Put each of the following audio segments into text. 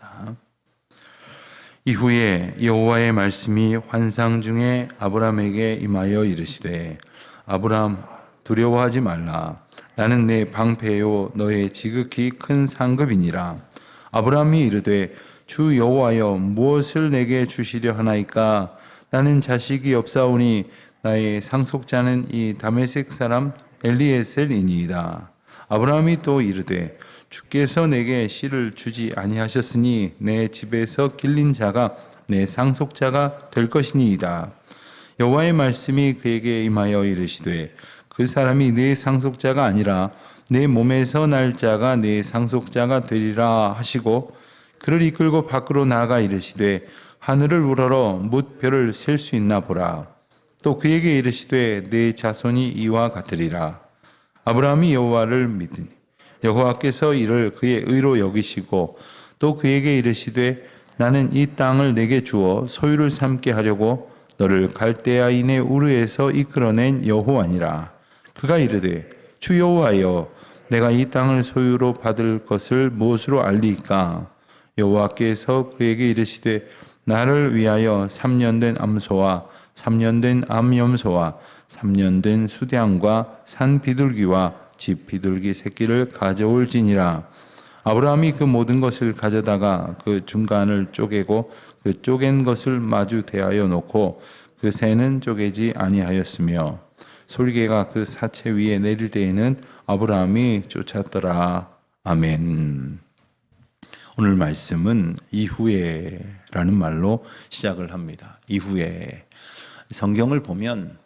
하겠습니다. 이후에 여호와의 말씀이 환상 중에 아브라함에게 임하여 이르시되 아브라함 두려워하지 말라. 나는 내 방패요 너의 지극히 큰 상급이니라. 아브라함이 이르되 주 여호와여 무엇을 내게 주시려 하나이까? 나는 자식이 없사오니 나의 상속자는 이 다메섹 사람 엘리에셀이니이다. 아브라함이 또 이르되 주께서 내게 씨를 주지 아니하셨으니 내 집에서 길린 자가 내 상속자가 될 것이니이다. 여호와의 말씀이 그에게 임하여 이르시되 그 사람이 내 상속자가 아니라 내 몸에서 날 자가 내 상속자가 되리라 하시고 그를 이끌고 밖으로 나아가 이르시되 하늘을 우러러 뭇 별을 셀 수 있나 보라. 또 그에게 이르시되 내 자손이 이와 같으리라. 아브라함이 여호와를 믿으니 여호와께서 이를 그의 의로 여기시고 또 그에게 이르시되 나는 이 땅을 내게 주어 소유를 삼게 하려고 너를 갈대아인의 우르에서 이끌어낸 여호와니라. 그가 이르되 주 여호와여 내가 이 땅을 소유로 받을 것을 무엇으로 알리이까? 여호와께서 그에게 이르시되 나를 위하여 3년 된 암소와 3년 된 암염소와 3년 된 수량과 산 비둘기와 집 비둘기 새끼를 가져올지니라. 아브라함이 그 모든 것을 가져다가 그 중간을 쪼개고 그 쪼갠 것을 마주 대하여 놓고 그 새는 쪼개지 아니하였으며 솔개가 그 사체 위에 내릴 때에는 아브라함이 쫓았더라. 아멘. 오늘 말씀은 이후에라는 말로 시작을 합니다. 이후에. 성경을 보면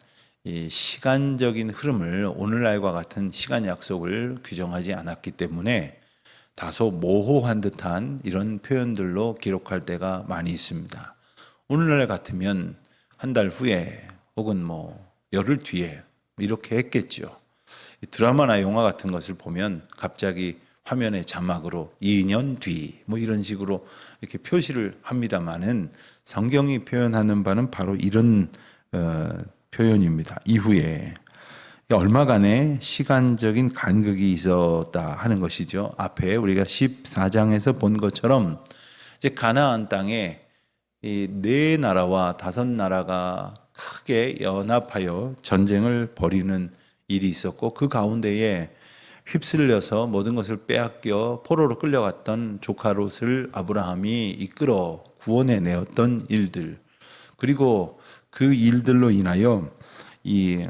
이 시간적인 흐름을 오늘날과 같은 시간 약속을 규정하지 않았기 때문에 다소 모호한 듯한 이런 표현들로 기록할 때가 많이 있습니다. 오늘날 같으면 한 달 후에 혹은 열흘 뒤에 이렇게 했겠죠. 드라마나 영화 같은 것을 보면 갑자기 화면에 자막으로 2년 뒤 이런 식으로 이렇게 표시를 합니다만은 성경이 표현하는 바는 바로 이런 표현입니다. 이후에 얼마간의 시간적인 간극이 있었다 하는 것이죠. 앞에 우리가 14장에서 본 것처럼 이제 가나안 땅에 이 4나라와 5나라가 크게 연합하여 전쟁을 벌이는 일이 있었고 그 가운데에 휩쓸려서 모든 것을 빼앗겨 포로로 끌려갔던 조카 롯을 아브라함이 이끌어 구원해 내었던 일들, 그리고 그 일들로 인하여 이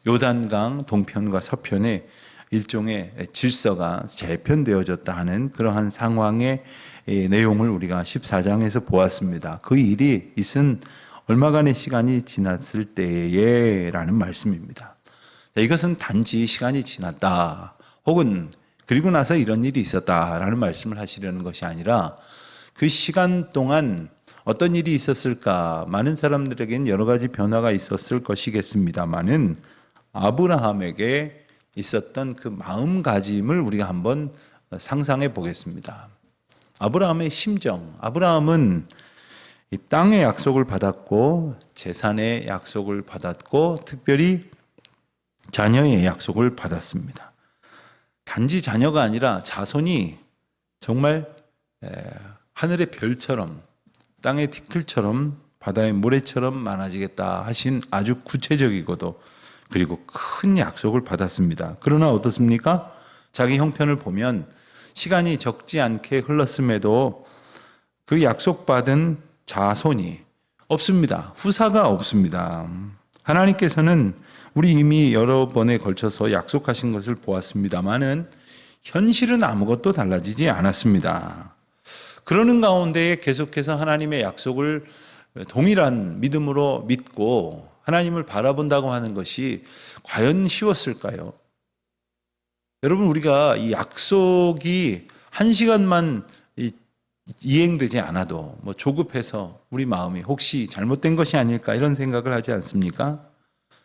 요단강 동편과 서편에 일종의 질서가 재편되어졌다 하는 그러한 상황의 내용을 우리가 14장에서 보았습니다. 그 일이 있은 얼마간의 시간이 지났을 때에 라는 말씀입니다. 이것은 단지 시간이 지났다 혹은 그리고 나서 이런 일이 있었다라는 말씀을 하시려는 것이 아니라 그 시간 동안 어떤 일이 있었을까? 많은 사람들에게는 여러 가지 변화가 있었을 것이겠습니다만은 아브라함에게 있었던 그 마음가짐을 우리가 한번 상상해 보겠습니다. 아브라함의 심정. 아브라함은 이 땅의 약속을 받았고 재산의 약속을 받았고 특별히 자녀의 약속을 받았습니다. 단지 자녀가 아니라 자손이 정말 하늘의 별처럼 땅의 티끌처럼 바다의 모래처럼 많아지겠다 하신 아주 구체적이고도 그리고 큰 약속을 받았습니다. 그러나 어떻습니까? 자기 형편을 보면 시간이 적지 않게 흘렀음에도 그 약속받은 자손이 없습니다. 후사가 없습니다. 하나님께서는 우리 이미 여러 번에 걸쳐서 약속하신 것을 보았습니다만은 현실은 아무것도 달라지지 않았습니다. 그러는 가운데에 계속해서 하나님의 약속을 동일한 믿음으로 믿고 하나님을 바라본다고 하는 것이 과연 쉬웠을까요? 여러분, 우리가 이 약속이 한 시간만 이행되지 않아도 조급해서 우리 마음이 혹시 잘못된 것이 아닐까 이런 생각을 하지 않습니까?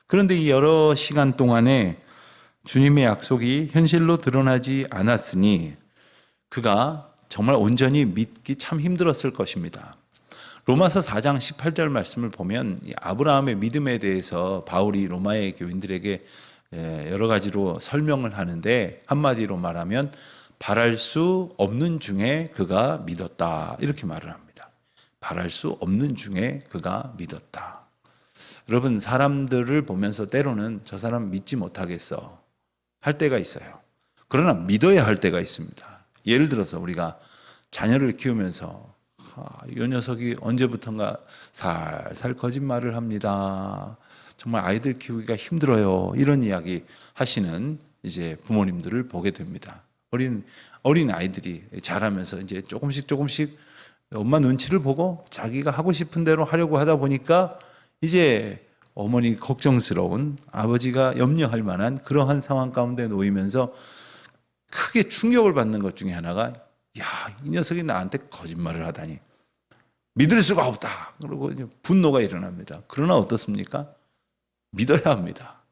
그런데 이 여러 시간 동안에 주님의 약속이 현실로 드러나지 않았으니 그가 정말 온전히 믿기 참 힘들었을 것입니다. 로마서 4장 18절 말씀을 보면 아브라함의 믿음에 대해서 바울이 로마의 교인들에게 여러 가지로 설명을 하는데 한마디로 말하면 바랄 수 없는 중에 그가 믿었다. 이렇게 말을 합니다. 바랄 수 없는 중에 그가 믿었다. 여러분, 사람들을 보면서 때로는 저 사람 믿지 못하겠어 할 때가 있어요. 그러나 믿어야 할 때가 있습니다. 예를 들어서 우리가 자녀를 키우면서 이 녀석이 언제부턴가 살살 거짓말을 합니다. 정말 아이들 키우기가 힘들어요. 이런 이야기 하시는 이제 부모님들을 보게 됩니다. 어린 아이들이 자라면서 이제 조금씩 엄마 눈치를 보고 자기가 하고 싶은 대로 하려고 하다 보니까 이제 어머니 걱정스러운, 아버지가 염려할 만한 그러한 상황 가운데 놓이면서 크게 충격을 받는 것 중에 하나가, 야, 이 녀석이 나한테 거짓말을 하다니 믿을 수가 없다. 그리고 이제 분노가 일어납니다. 그러나 어떻습니까? 믿어야 합니다.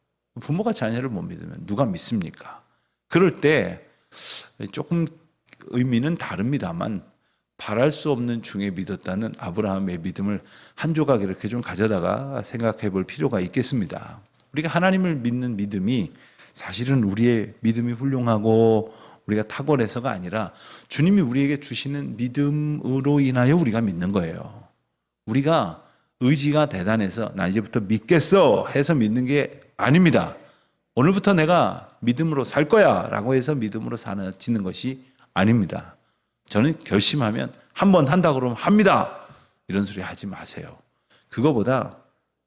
부모가 자녀를 못 믿으면 누가 믿습니까? 그럴 때 조금 의미는 다릅니다만 바랄 수 없는 중에 믿었다는 아브라함의 믿음을 한 조각 이렇게 좀 가져다가 생각해 볼 필요가 있겠습니다. 우리가 하나님을 믿는 믿음이 사실은 우리의 믿음이 훌륭하고 우리가 탁월해서가 아니라 주님이 우리에게 주시는 믿음으로 인하여 우리가 믿는 거예요. 우리가 의지가 대단해서 나 이제부터 믿겠어 해서 믿는 게 아닙니다. 오늘부터 내가 믿음으로 살 거야 라고 해서 믿음으로 사는 것이 아닙니다. 저는 결심하면 한 번 한다 그러면 합니다. 이런 소리 하지 마세요. 그거보다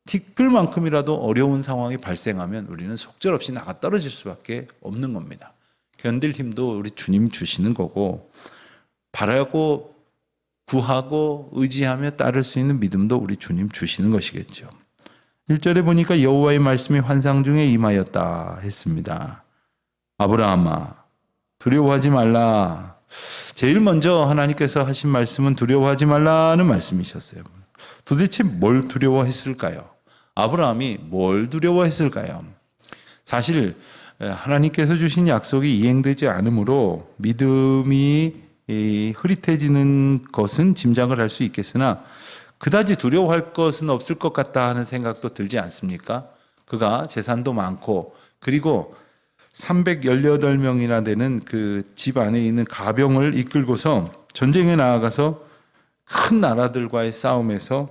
티끌만큼이라도 어려운 상황이 발생하면 우리는 속절없이 나가 떨어질 수밖에 없는 겁니다. 견딜 힘도 우리 주님 주시는 거고, 바라고 구하고 의지하며 따를 수 있는 믿음도 우리 주님 주시는 것이겠죠. 1절에 보니까 여호와의 말씀이 환상 중에 임하였다 했습니다. 아브라함아, 두려워하지 말라. 제일 먼저 하나님께서 하신 말씀은 두려워하지 말라는 말씀이셨어요. 도대체 뭘 두려워했을까요? 아브라함이 뭘 두려워했을까요? 사실 하나님께서 주신 약속이 이행되지 않으므로 믿음이 흐릿해지는 것은 짐작을 할 수 있겠으나 그다지 두려워할 것은 없을 것 같다 하는 생각도 들지 않습니까? 그가 재산도 많고 그리고 318명이나 되는 그 집 안에 있는 가병을 이끌고서 전쟁에 나아가서 큰 나라들과의 싸움에서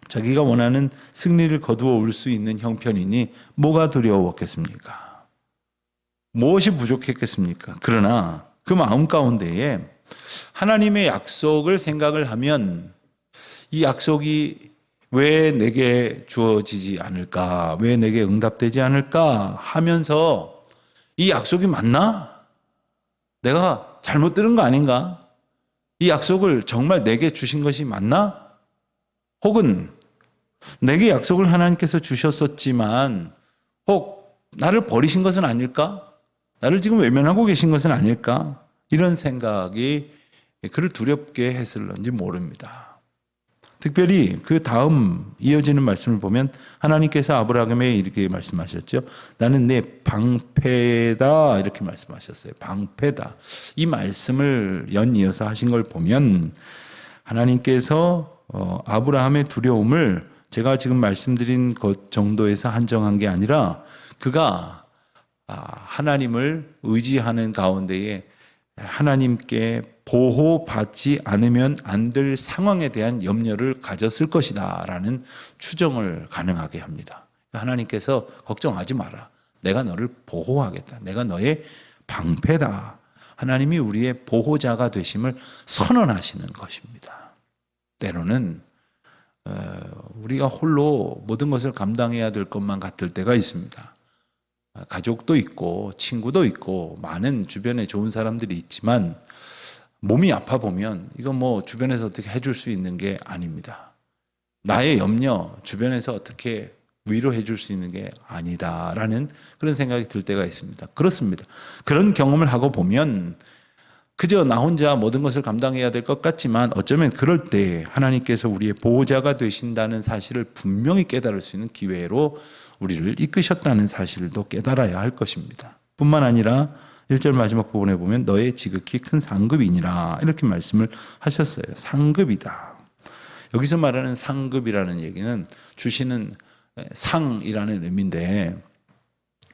자기가 원하는 승리를 거두어 올 수 있는 형편이니 뭐가 두려웠겠습니까? 무엇이 부족했겠습니까? 그러나 그 마음 가운데에 하나님의 약속을 생각을 하면 이 약속이 왜 내게 주어지지 않을까? 왜 내게 응답되지 않을까? 하면서 이 약속이 맞나? 내가 잘못 들은 거 아닌가? 이 약속을 정말 내게 주신 것이 맞나? 혹은 내게 약속을 하나님께서 주셨었지만 혹 나를 버리신 것은 아닐까? 나를 지금 외면하고 계신 것은 아닐까? 이런 생각이 그를 두렵게 했을런지 모릅니다. 특별히 그 다음 이어지는 말씀을 보면 하나님께서 아브라함에게 이렇게 말씀하셨죠. 나는 내 방패다 이렇게 말씀하셨어요. 방패다. 이 말씀을 연이어서 하신 걸 보면 하나님께서 아브라함의 두려움을 제가 지금 말씀드린 것 정도에서 한정한 게 아니라 그가 하나님을 의지하는 가운데에 하나님께 보호받지 않으면 안 될 상황에 대한 염려를 가졌을 것이다 라는 추정을 가능하게 합니다. 하나님께서 걱정하지 마라. 내가 너를 보호하겠다. 내가 너의 방패다. 하나님이 우리의 보호자가 되심을 선언하시는 것입니다. 때로는 우리가 홀로 모든 것을 감당해야 될 것만 같을 때가 있습니다. 가족도 있고 친구도 있고 많은 주변에 좋은 사람들이 있지만 몸이 아파 보면 이건 뭐 주변에서 어떻게 해줄 수 있는 게 아닙니다. 나의 염려 주변에서 어떻게 위로해 줄 수 있는 게 아니다라는 그런 생각이 들 때가 있습니다. 그렇습니다. 그런 경험을 하고 보면 그저 나 혼자 모든 것을 감당해야 될 것 같지만 어쩌면 그럴 때 하나님께서 우리의 보호자가 되신다는 사실을 분명히 깨달을 수 있는 기회로 우리를 이끄셨다는 사실도 깨달아야 할 것입니다. 뿐만 아니라 1절 마지막 부분에 보면 너의 지극히 큰 상급이니라 이렇게 말씀을 하셨어요. 상급이다. 여기서 말하는 상급이라는 얘기는 주시는 상이라는 의미인데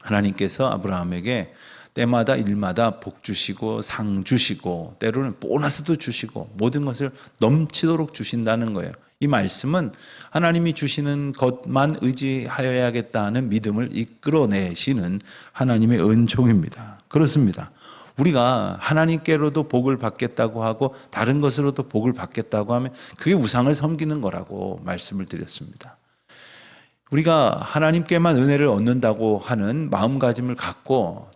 하나님께서 아브라함에게 때마다 일마다 복 주시고 상 주시고 때로는 보너스도 주시고 모든 것을 넘치도록 주신다는 거예요. 이 말씀은 하나님이 주시는 것만 의지하여야겠다는 믿음을 이끌어내시는 하나님의 은총입니다. 그렇습니다. 우리가 하나님께로도 복을 받겠다고 하고 다른 것으로도 복을 받겠다고 하면 그게 우상을 섬기는 거라고 말씀을 드렸습니다. 우리가 하나님께만 은혜를 얻는다고 하는 마음가짐을 갖고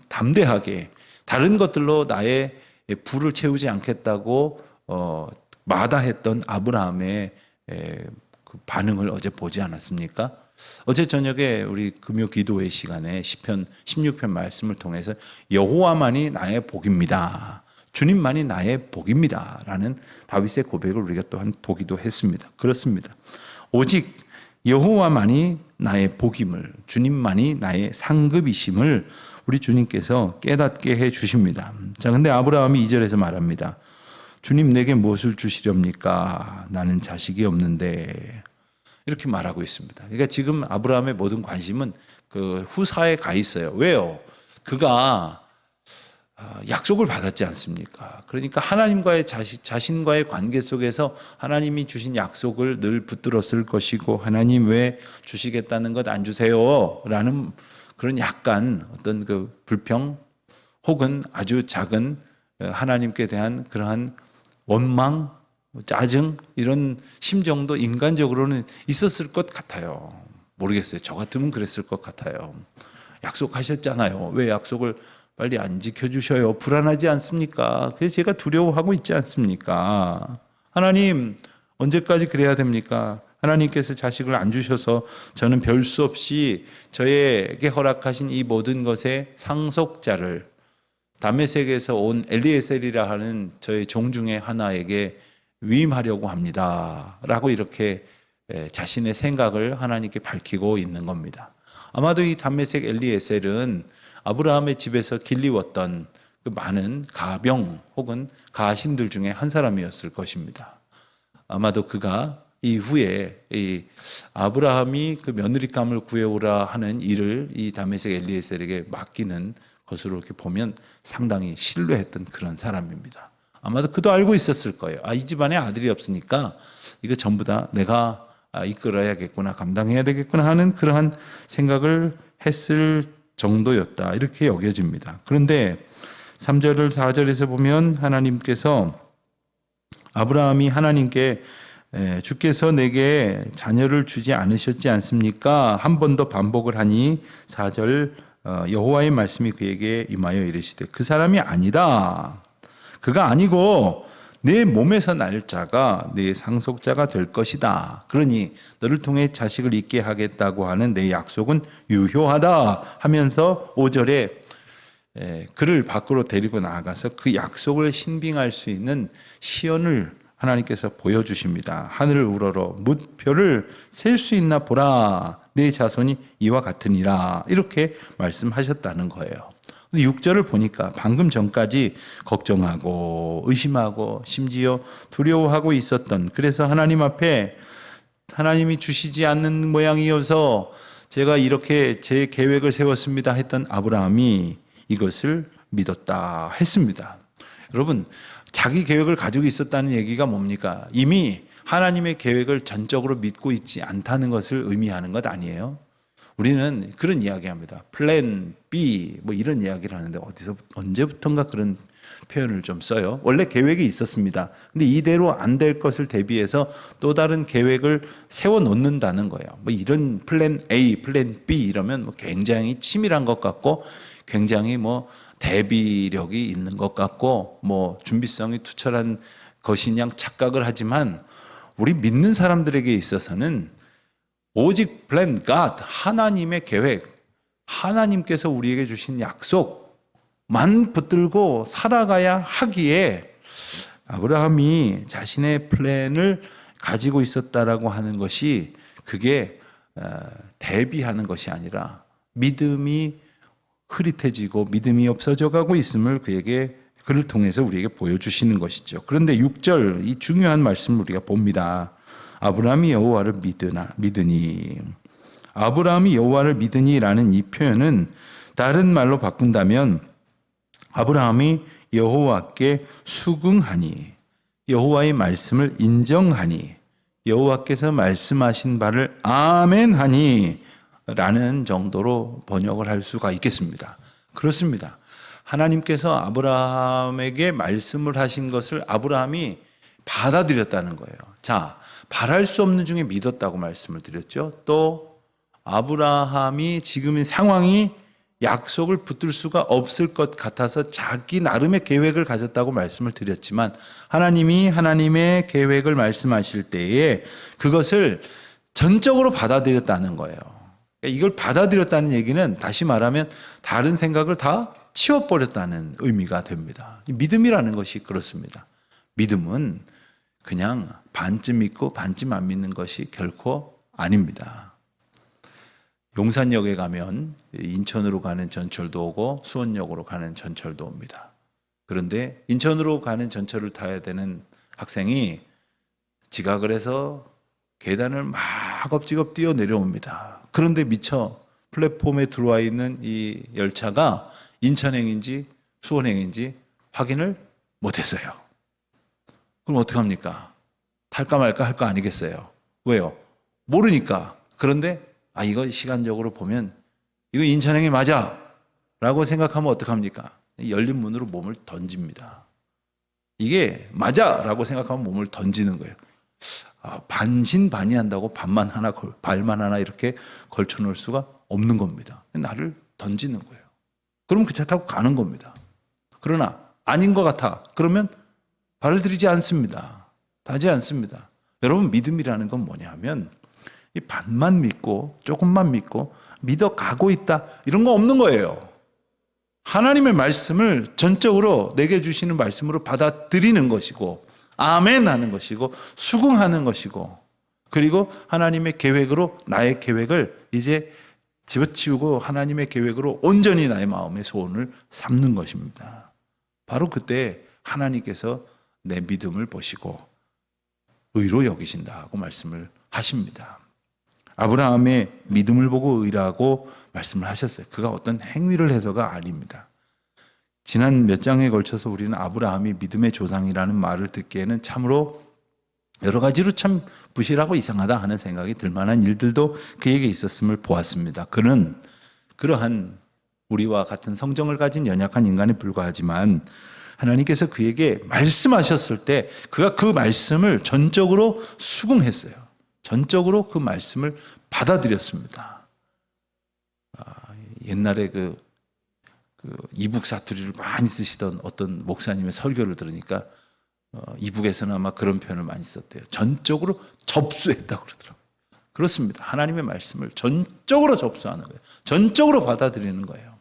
담대하게 다른 것들로 나의 부를 채우지 않겠다고 마다했던 아브라함의 그 반응을 어제 보지 않았습니까? 어제 저녁에 우리 금요 기도회 시간에 시편 16편 말씀을 통해서 여호와만이 나의 복입니다. 주님만이 나의 복입니다. 라는 다윗의 고백을 우리가 또한 보기도 했습니다. 그렇습니다. 오직 여호와만이 나의 복임을, 주님만이 나의 상급이심을 우리 주님께서 깨닫게 해 주십니다. 자, 근데 아브라함이 2절에서 말합니다. 주님 내게 무엇을 주시렵니까? 나는 자식이 없는데. 이렇게 말하고 있습니다. 그러니까 지금 아브라함의 모든 관심은 그 후사에 가 있어요. 왜요? 그가 약속을 받았지 않습니까? 그러니까 하나님과의 자신과의 관계 속에서 하나님이 주신 약속을 늘 붙들었을 것이고 하나님 왜 주시겠다는 것 안 주세요? 라는 그런 약간 어떤 그 불평 혹은 아주 작은 하나님께 대한 그러한 원망, 짜증 이런 심정도 인간적으로는 있었을 것 같아요. 모르겠어요. 저 같으면 그랬을 것 같아요. 약속하셨잖아요. 왜 약속을 빨리 안 지켜주셔요? 불안하지 않습니까? 그래서 제가 두려워하고 있지 않습니까? 하나님 언제까지 그래야 됩니까? 하나님께서 자식을 안 주셔서 저는 별 수 없이 저에게 허락하신 이 모든 것의 상속자를 다메섹에서 온 엘리에셀이라 하는 저의 종 중에 하나에게 위임하려고 합니다. 라고 이렇게 자신의 생각을 하나님께 밝히고 있는 겁니다. 아마도 이 다메섹 엘리에셀은 아브라함의 집에서 길리웠던 그 많은 가병 혹은 가신들 중에 한 사람이었을 것입니다. 아마도 그가 이후에 이 아브라함이 그 며느리감을 구해오라 하는 일을 이 다메섹 엘리에셀에게 맡기는 것으로 이렇게 보면 상당히 신뢰했던 그런 사람입니다. 아마도 그도 알고 있었을 거예요. 이 집안에 아들이 없으니까 이거 전부 다 내가 이끌어야겠구나, 감당해야 되겠구나 하는 그러한 생각을 했을 정도였다. 이렇게 여겨집니다. 그런데 3절, 4절에서 보면 하나님께서 아브라함이 하나님께 주께서 내게 자녀를 주지 않으셨지 않습니까? 한 번 더 반복을 하니 4절 여호와의 말씀이 그에게 임하여 이르시되 그 사람이 아니다. 그가 아니고 내 몸에서 날 자가 내 상속자가 될 것이다. 그러니 너를 통해 자식을 있게 하겠다고 하는 내 약속은 유효하다 하면서 5절에 그를 밖으로 데리고 나가서 그 약속을 신빙할 수 있는 시연을 하나님께서 보여주십니다. 하늘을 우러러 뭇표를 셀 수 있나 보라. 내 자손이 이와 같으니라. 이렇게 말씀하셨다는 거예요. 6절을 보니까 방금 전까지 걱정하고 의심하고 심지어 두려워하고 있었던, 그래서 하나님 앞에 하나님이 주시지 않는 모양이어서 제가 이렇게 제 계획을 세웠습니다 했던 아브라함이 이것을 믿었다 했습니다. 여러분, 자기 계획을 가지고 있었다는 얘기가 뭡니까? 이미 하나님의 계획을 전적으로 믿고 있지 않다는 것을 의미하는 것 아니에요? 우리는 그런 이야기합니다. 플랜 B 뭐 이런 이야기를 하는데 어디서 언제부턴가 그런 표현을 좀 써요. 원래 계획이 있었습니다. 근데 이대로 안 될 것을 대비해서 또 다른 계획을 세워 놓는다는 거예요. 뭐 이런 플랜 A, 플랜 B 이러면 뭐 굉장히 치밀한 것 같고 굉장히 뭐 대비력이 있는 것 같고 뭐 준비성이 투철한 것이냐 착각을 하지만 우리 믿는 사람들에게 있어서는 오직 플랜 갓, 하나님의 계획, 하나님께서 우리에게 주신 약속만 붙들고 살아가야 하기에 아브라함이 자신의 플랜을 가지고 있었다라고 하는 것이 그게 대비하는 것이 아니라 믿음이 흐릿해지고 믿음이 없어져 가고 있음을 그를 통해서 우리에게 보여주시는 것이죠. 그런데 6절 이 중요한 말씀을 우리가 봅니다. 아브라함이 여호와를 믿으니. 아브라함이 여호와를 믿으니라는 이 표현은 다른 말로 바꾼다면 아브라함이 여호와께 수긍하니, 여호와의 말씀을 인정하니, 여호와께서 말씀하신 바를 아멘하니 라는 정도로 번역을 할 수가 있겠습니다. 그렇습니다. 하나님께서 아브라함에게 말씀을 하신 것을 아브라함이 받아들였다는 거예요. 자, 바랄 수 없는 중에 믿었다고 말씀을 드렸죠. 또 아브라함이 지금의 상황이 약속을 붙들 수가 없을 것 같아서 자기 나름의 계획을 가졌다고 말씀을 드렸지만, 하나님이 하나님의 계획을 말씀하실 때에 그것을 전적으로 받아들였다는 거예요. 이걸 받아들였다는 얘기는 다시 말하면 다른 생각을 다 치워버렸다는 의미가 됩니다. 믿음이라는 것이 그렇습니다. 믿음은 그냥 반쯤 믿고 반쯤 안 믿는 것이 결코 아닙니다. 용산역에 가면 인천으로 가는 전철도 오고 수원역으로 가는 전철도 옵니다. 그런데 인천으로 가는 전철을 타야 되는 학생이 지각을 해서 계단을 막 엎지겁 뛰어 내려옵니다. 그런데 미처 플랫폼에 들어와 있는 이 열차가 인천행인지 수원행인지 확인을 못했어요. 그럼 어떡합니까? 탈까 말까 할 거 아니겠어요? 왜요? 모르니까. 그런데 이거 시간적으로 보면 이거 인천행이 맞아 라고 생각하면 어떡합니까? 열린 문으로 몸을 던집니다. 이게 맞아 라고 생각하면 몸을 던지는 거예요. 반신반의한다고 발만 하나 이렇게 걸쳐놓을 수가 없는 겁니다. 나를 던지는 거예요. 그럼 그 차 타고 가는 겁니다. 그러나 아닌 것 같아. 그러면 발을 들이지 않습니다. 다지 않습니다. 여러분, 믿음이라는 건 뭐냐 하면 이 반만 믿고 조금만 믿고 믿어가고 있다 이런 거 없는 거예요. 하나님의 말씀을 전적으로 내게 주시는 말씀으로 받아들이는 것이고 아멘 하는 것이고 수긍하는 것이고, 그리고 하나님의 계획으로 나의 계획을 이제 집어치우고 하나님의 계획으로 온전히 나의 마음의 소원을 삼는 것입니다. 바로 그때 하나님께서 내 믿음을 보시고 의로 여기신다고 말씀을 하십니다. 아브라함의 믿음을 보고 의라고 말씀을 하셨어요. 그가 어떤 행위를 해서가 아닙니다. 지난 몇 장에 걸쳐서 우리는 아브라함이 믿음의 조상이라는 말을 듣기에는 참으로 여러 가지로 참 부실하고 이상하다 하는 생각이 들 만한 일들도 그에게 있었음을 보았습니다. 그는 그러한 우리와 같은 성정을 가진 연약한 인간에 불과하지만 하나님께서 그에게 말씀하셨을 때 그가 그 말씀을 전적으로 수긍했어요. 전적으로 그 말씀을 받아들였습니다. 옛날에 그 이북 사투리를 많이 쓰시던 어떤 목사님의 설교를 들으니까 이북에서는 아마 그런 표현을 많이 썼대요. 전적으로 접수했다고 그러더라고요. 그렇습니다. 하나님의 말씀을 전적으로 접수하는 거예요. 전적으로 받아들이는 거예요.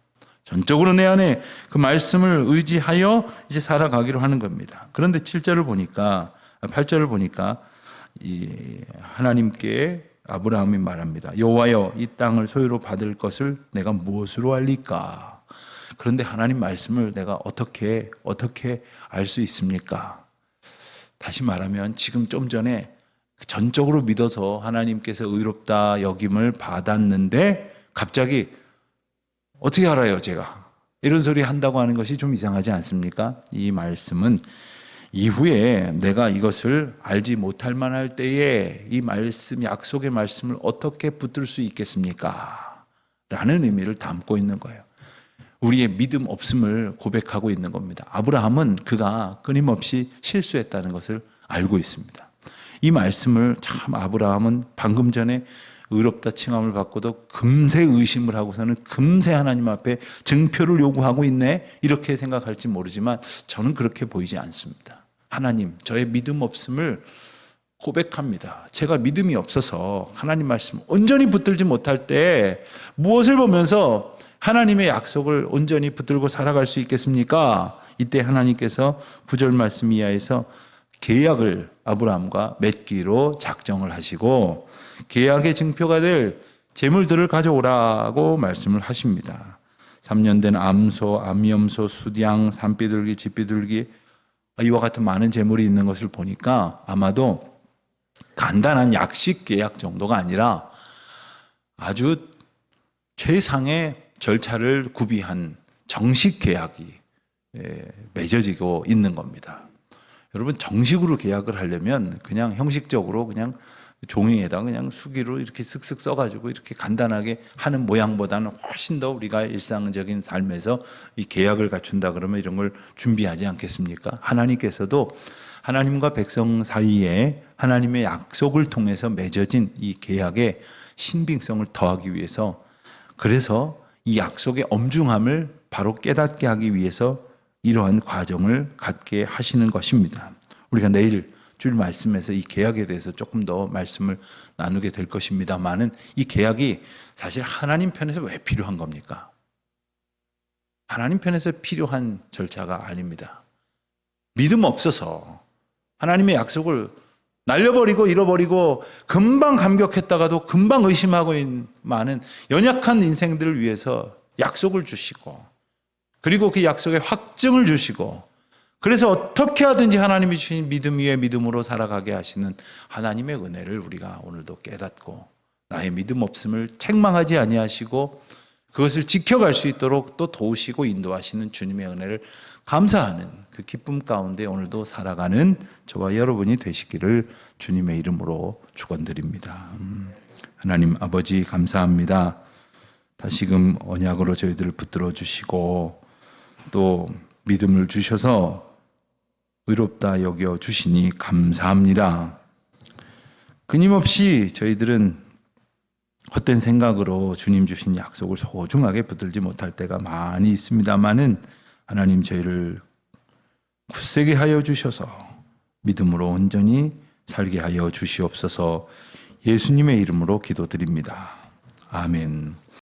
전적으로 내 안에 그 말씀을 의지하여 이제 살아가기로 하는 겁니다. 그런데 8절을 보니까 이 하나님께 아브라함이 말합니다. 여호와여, 이 땅을 소유로 받을 것을 내가 무엇으로 알리까? 그런데 하나님 말씀을 내가 어떻게 알 수 있습니까? 다시 말하면 지금 좀 전에 전적으로 믿어서 하나님께서 의롭다 여김을 받았는데 갑자기 어떻게 알아요, 제가? 이런 소리 한다고 하는 것이 좀 이상하지 않습니까? 이 말씀은 이후에 내가 이것을 알지 못할 만할 때에 이 말씀, 약속의 말씀을 어떻게 붙들 수 있겠습니까? 라는 의미를 담고 있는 거예요. 우리의 믿음 없음을 고백하고 있는 겁니다. 아브라함은 그가 끊임없이 실수했다는 것을 알고 있습니다. 이 말씀을 참 아브라함은 방금 전에 의롭다 칭함을 받고도 금세 의심을 하고서는 금세 하나님 앞에 증표를 요구하고 있네, 이렇게 생각할지 모르지만 저는 그렇게 보이지 않습니다. 하나님, 저의 믿음 없음을 고백합니다. 제가 믿음이 없어서 하나님 말씀 온전히 붙들지 못할 때 무엇을 보면서 하나님의 약속을 온전히 붙들고 살아갈 수 있겠습니까? 이때 하나님께서 9절 말씀 이하에서 계약을 아브라함과 맺기로 작정을 하시고 계약의 증표가 될 재물들을 가져오라고 말씀을 하십니다. 3년 된 암소, 암염소, 수양, 산비둘기, 집비둘기, 이와 같은 많은 재물이 있는 것을 보니까 아마도 간단한 약식 계약 정도가 아니라 아주 최상의 절차를 구비한 정식 계약이 맺어지고 있는 겁니다. 여러분, 정식으로 계약을 하려면 그냥 형식적으로 그냥 종이에다 그냥 수기로 이렇게 쓱쓱 써가지고 이렇게 간단하게 하는 모양보다는 훨씬 더 우리가 일상적인 삶에서 이 계약을 갖춘다 그러면 이런 걸 준비하지 않겠습니까? 하나님께서도 하나님과 백성 사이에 하나님의 약속을 통해서 맺어진 이 계약의 신빙성을 더하기 위해서, 그래서 이 약속의 엄중함을 바로 깨닫게 하기 위해서 이러한 과정을 갖게 하시는 것입니다. 우리가 내일 주일 말씀에서 이 계약에 대해서 조금 더 말씀을 나누게 될 것입니다만은, 이 계약이 사실 하나님 편에서 왜 필요한 겁니까? 하나님 편에서 필요한 절차가 아닙니다. 믿음 없어서 하나님의 약속을 날려버리고 잃어버리고 금방 감격했다가도 금방 의심하고 있는 많은 연약한 인생들을 위해서 약속을 주시고, 그리고 그 약속의 확증을 주시고, 그래서 어떻게 하든지 하나님이 주신 믿음 위에 믿음으로 살아가게 하시는 하나님의 은혜를 우리가 오늘도 깨닫고, 나의 믿음 없음을 책망하지 아니하시고 그것을 지켜갈 수 있도록 또 도우시고 인도하시는 주님의 은혜를 감사하는 그 기쁨 가운데 오늘도 살아가는 저와 여러분이 되시기를 주님의 이름으로 축원드립니다. 하나님 아버지, 감사합니다. 다시금 언약으로 저희들을 붙들어 주시고 또 믿음을 주셔서 의롭다 여겨 주시니 감사합니다. 끊임없이 저희들은 헛된 생각으로 주님 주신 약속을 소중하게 붙들지 못할 때가 많이 있습니다만은, 하나님 저희를 굳세게 하여 주셔서 믿음으로 온전히 살게 하여 주시옵소서. 예수님의 이름으로 기도드립니다. 아멘.